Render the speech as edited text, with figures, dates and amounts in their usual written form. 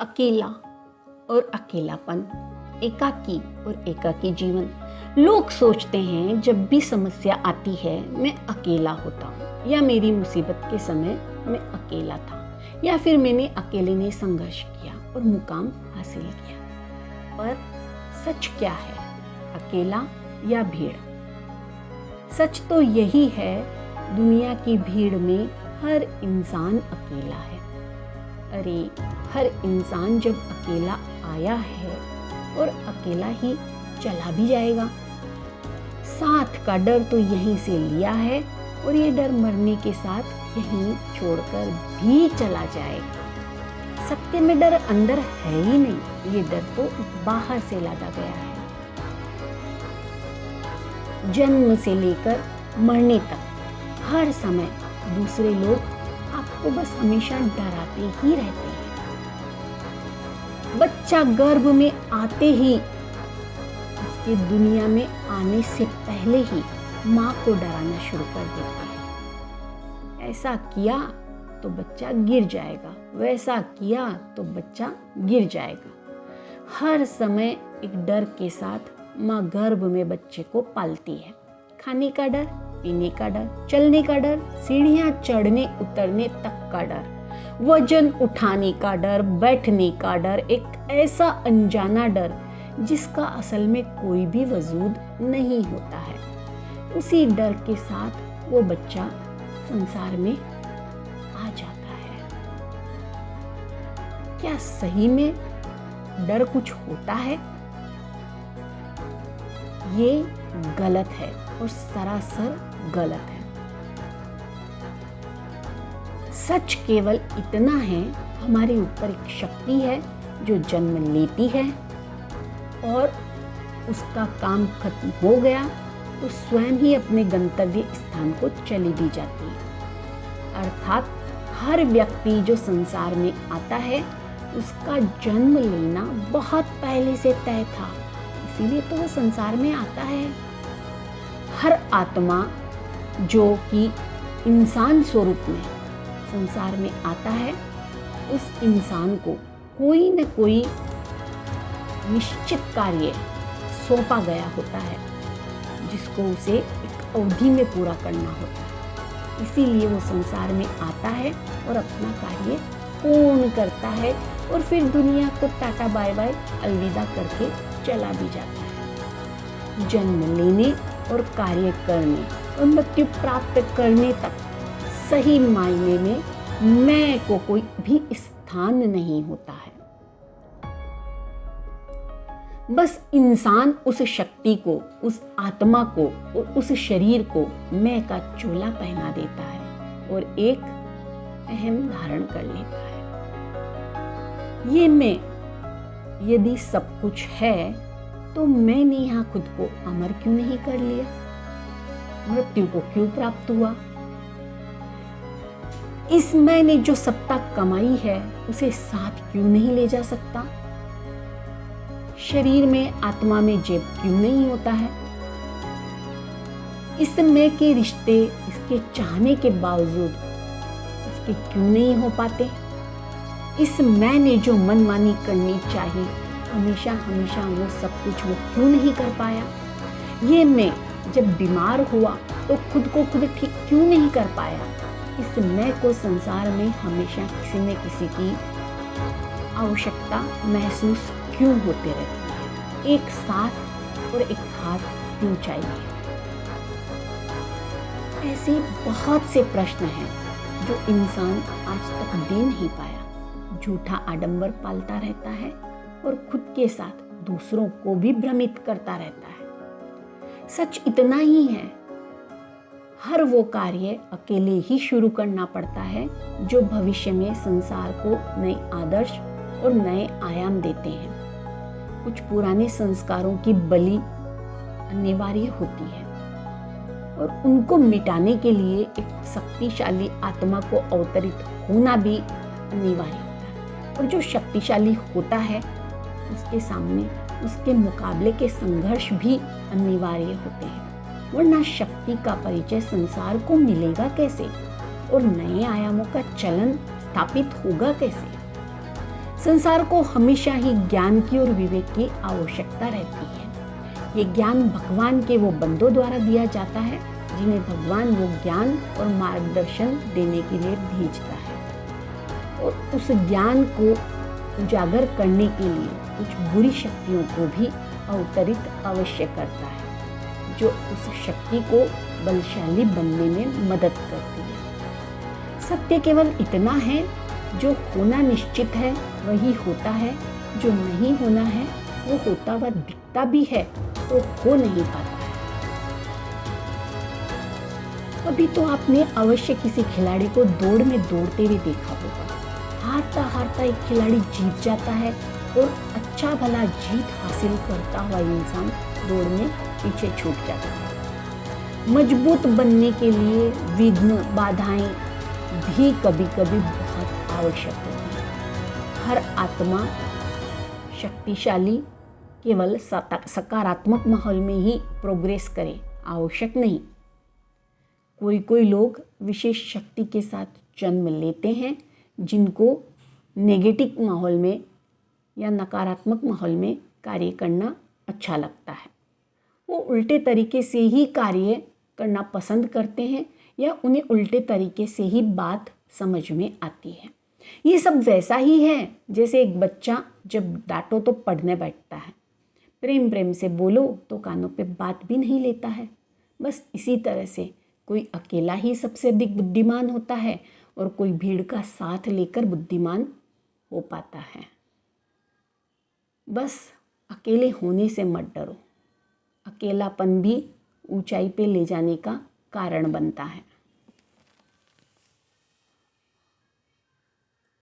अकेला और अकेलापन, एकाकी और एकाकी जीवन। लोग सोचते हैं जब भी समस्या आती है मैं अकेला होता हूँ, या मेरी मुसीबत के समय मैं अकेला था, या फिर मैंने अकेले ने संघर्ष किया और मुकाम हासिल किया। पर सच क्या है, अकेला या भीड़? सच तो यही है, दुनिया की भीड़ में हर इंसान अकेला है। अरे हर इंसान जब अकेला आया है और अकेला ही चला भी जाएगा। साथ का डर तो यहीं से लिया है और ये डर मरने के साथ यहीं छोड़कर भी चला जाएगा। सत्य में डर अंदर है ही नहीं, ये डर तो बाहर से लादा गया है। जन्म से लेकर मरने तक हर समय दूसरे लोग आपको बस हमेशा डराते ही रहते हैं। बच्चा गर्भ में आते ही, उसके दुनिया में आने से पहले ही माँ को डराना शुरू कर देता है। ऐसा किया तो बच्चा गिर जाएगा, वैसा किया तो बच्चा गिर जाएगा। हर समय एक डर के साथ माँ गर्भ में बच्चे को पालती है। खाने का डर, पीने का डर, चलने का डर, सीढ़ियाँ चढ़ने उतरने तक का डर, वजन उठाने का डर, बैठने का डर, एक ऐसा अनजाना डर जिसका असल में कोई भी वजूद नहीं होता है। उसी डर के साथ वो बच्चा संसार में आ जाता है। क्या सही में डर कुछ होता है? ये गलत है और सरासर गलत है। सच केवल इतना है, हमारे ऊपर एक शक्ति है जो जन्म लेती है और उसका काम खत्म हो गया तो स्वयं ही अपने गंतव्य स्थान को चली भी जाती है। अर्थात हर व्यक्ति जो संसार में आता है उसका जन्म लेना बहुत पहले से तय था, इसीलिए तो वो संसार में आता है। हर आत्मा जो कि इंसान स्वरूप में संसार में आता है, उस इंसान को कोई न कोई निश्चित कार्य सौंपा गया होता है जिसको उसे एक अवधि में पूरा करना होता है। इसीलिए वो संसार में आता है और अपना कार्य पूर्ण करता है और फिर दुनिया को टाटा बाय बाय अलविदा करके चला भी जाता है। जन्म लेने और कार्य करने और मृत्यु प्राप्त करने तक सही मायने में मैं को कोई भी स्थान नहीं होता है। बस इंसान उस शक्ति को, उस आत्मा को और उस शरीर को मैं का चोला पहना देता है और एक अहम धारण कर लेता है। ये मैं यदि सब कुछ है तो मैंने यहाँ खुद को अमर क्यों नहीं कर लिया? मृत्यु को क्यों प्राप्त हुआ? इस मैंने जो सत्ता कमाई है उसे साथ क्यों नहीं ले जा सकता? शरीर में, आत्मा में जेब क्यों नहीं होता है? इस मैं के रिश्ते इसके चाहने के बावजूद इसके क्यों नहीं हो पाते? इस मैंने जो मनमानी करनी चाहिए हमेशा हमेशा वो सब कुछ वो क्यों नहीं कर पाया? ये मैं जब बीमार हुआ तो खुद को खुद ठीक क्यों नहीं कर पाया? इस मैं को संसार में हमेशा किसी न किसी की आवश्यकता महसूस क्यों होते रहती है? एक साथ और एक हाथ क्यों चाहिए? ऐसे बहुत से प्रश्न हैं जो इंसान आज तक दे नहीं पाया। झूठा आडंबर पालता रहता है और खुद के साथ दूसरों को भी भ्रमित करता रहता है। सच इतना ही है, हर वो कार्य अकेले ही शुरू करना पड़ता है जो भविष्य में संसार को नए आदर्श और नए आयाम देते हैं। कुछ पुराने संस्कारों की बलि अनिवार्य होती है और उनको मिटाने के लिए एक शक्तिशाली आत्मा को अवतरित होना भी अनिवार्य होता है। और जो शक्तिशाली होता है उसके सामने उसके मुकाबले के संघर्ष भी अनिवार्य होते हैं, वरना शक्ति का परिचय संसार को मिलेगा कैसे और नए आयामों का चलन स्थापित होगा कैसे? संसार को हमेशा ही ज्ञान की और विवेक की आवश्यकता रहती है। ये ज्ञान भगवान के वो बंदों द्वारा दिया जाता है जिन्हें भगवान वो ज्ञान और मार्गदर्शन देने के लिए भेजता है, और उस ज्ञान को उजागर करने के लिए कुछ बुरी शक्तियों को भी अवतरित अवश्य करता है, जो उस शक्ति को बलशाली बनने में मदद करती है। सत्य केवल इतना है, जो होना निश्चित है वही होता है, जो नहीं होना है वो होता हुआ दिखता भी है तो हो नहीं पाता है। कभी तो आपने अवश्य किसी खिलाड़ी को दौड़ में दौड़ते हुए देखा होगा। हारता हारता एक खिलाड़ी जीत जाता है और अच्छा भला जीत हासिल करता हुआ इंसान दौड़ में पीछे छूट जाता है। मजबूत बनने के लिए विघ्न बाधाएं भी कभी कभी बहुत आवश्यक होती है। हर आत्मा शक्तिशाली केवल सकारात्मक माहौल में ही प्रोग्रेस करे, आवश्यक नहीं। कोई कोई लोग विशेष शक्ति के साथ जन्म लेते हैं जिनको नेगेटिव माहौल में या नकारात्मक माहौल में कार्य करना अच्छा लगता है। वो उल्टे तरीके से ही कार्य करना पसंद करते हैं या उन्हें उल्टे तरीके से ही बात समझ में आती है। ये सब वैसा ही है जैसे एक बच्चा जब डांटो तो पढ़ने बैठता है, प्रेम प्रेम से बोलो तो कानों पे बात भी नहीं लेता है। बस इसी तरह से कोई अकेला ही सबसे अधिक बुद्धिमान होता है और कोई भीड़ का साथ लेकर बुद्धिमान हो पाता है। बस अकेले होने से मत डरो, अकेलापन भी ऊंचाई पे ले जाने का कारण बनता है।